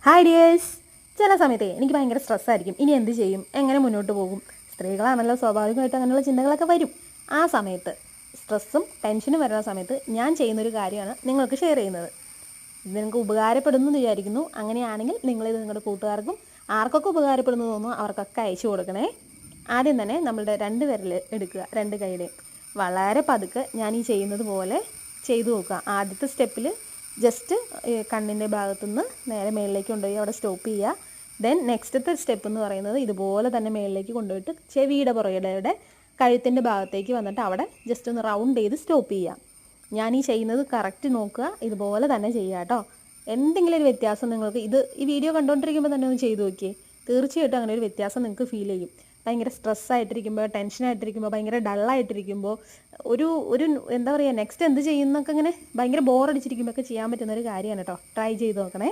Hi dears. ചില സമയത്ത് എനിക്ക് ഭയങ്കര സ്ട്രെസ്സായിരിക്കും. ഇനി എന്ത് ചെയ്യും, എങ്ങനെ മുന്നോട്ട് പോകും? സ്ത്രീകളാണല്ലോ, സ്വാഭാവികമായിട്ട് അങ്ങനെയുള്ള ചിന്തകളൊക്കെ വരും. ആ സമയത്ത് സ്ട്രെസ്സും ടെൻഷനും വരുന്ന സമയത്ത് ഞാൻ ചെയ്യുന്നൊരു കാര്യമാണ് നിങ്ങൾക്ക് ഷെയർ ചെയ്യുന്നത്. ഇത് നിങ്ങൾക്ക് ഉപകാരപ്പെടുന്നു എന്ന് വിചാരിക്കുന്നു. അങ്ങനെയാണെങ്കിൽ നിങ്ങളിത് നിങ്ങളുടെ കൂട്ടുകാർക്കും ആർക്കൊക്കെ ഉപകാരപ്പെടുന്നു തോന്നുന്നു അവർക്കൊക്കെ അയച്ചു കൊടുക്കണേ. ആദ്യം തന്നെ നമ്മളുടെ 2 വിരൽ എടുക്കുക, 2 കൈയുടെയും വളരെ പതുക്കെ ഞാൻ ഈ ചെയ്യുന്നത് പോലെ ചെയ്തു നോക്കുക. ആദ്യത്തെ സ്റ്റെപ്പിൽ ജസ്റ്റ് കണ്ണിൻ്റെ ഭാഗത്തുനിന്ന് നേരെ മേളിലേക്ക് കൊണ്ടുപോയി അവിടെ സ്റ്റോപ്പ് ചെയ്യുക. ദെൻ നെക്സ്റ്റത്തെ സ്റ്റെപ്പ് എന്ന് പറയുന്നത് ഇതുപോലെ തന്നെ മേളിലേക്ക് കൊണ്ടുപോയിട്ട് ചെവിയുടെ പുറകിടെ കഴുത്തിൻ്റെ ഭാഗത്തേക്ക് വന്നിട്ട് അവിടെ ജസ്റ്റ് ഒന്ന് റൗണ്ട് ചെയ്ത് സ്റ്റോപ്പ് ചെയ്യുക. ഞാൻ ഈ ചെയ്യുന്നത് കറക്റ്റ് നോക്കുക, ഇതുപോലെ തന്നെ ചെയ്യുക കേട്ടോ. എന്തെങ്കിലും ഒരു വ്യത്യാസം നിങ്ങൾക്ക് ഈ വീഡിയോ കണ്ടുകൊണ്ടിരിക്കുമ്പോൾ തന്നെ ഒന്ന് ചെയ്ത് നോക്കിയേ. തീർച്ചയായിട്ടും അങ്ങനെ ഒരു വ്യത്യാസം നിങ്ങൾക്ക് ഫീൽ ചെയ്യും. ഭയങ്കര സ്ട്രെസ്സായിട്ടിരിക്കുമ്പോൾ, ടെൻഷനായിട്ടിരിക്കുമ്പോൾ, ഭയങ്കര ഡള്ളായിട്ടിരിക്കുമ്പോൾ, ഒരു ഒരു എന്താ പറയുക, നെക്സ്റ്റ് എന്ത് ചെയ്യുന്നൊക്കെ ഇങ്ങനെ ഭയങ്കര ബോറടിച്ചിരിക്കുമ്പോൾ ഒക്കെ ചെയ്യാൻ പറ്റുന്നൊരു കാര്യമാണ് കേട്ടോ. ട്രൈ ചെയ്ത് നോക്കണേ.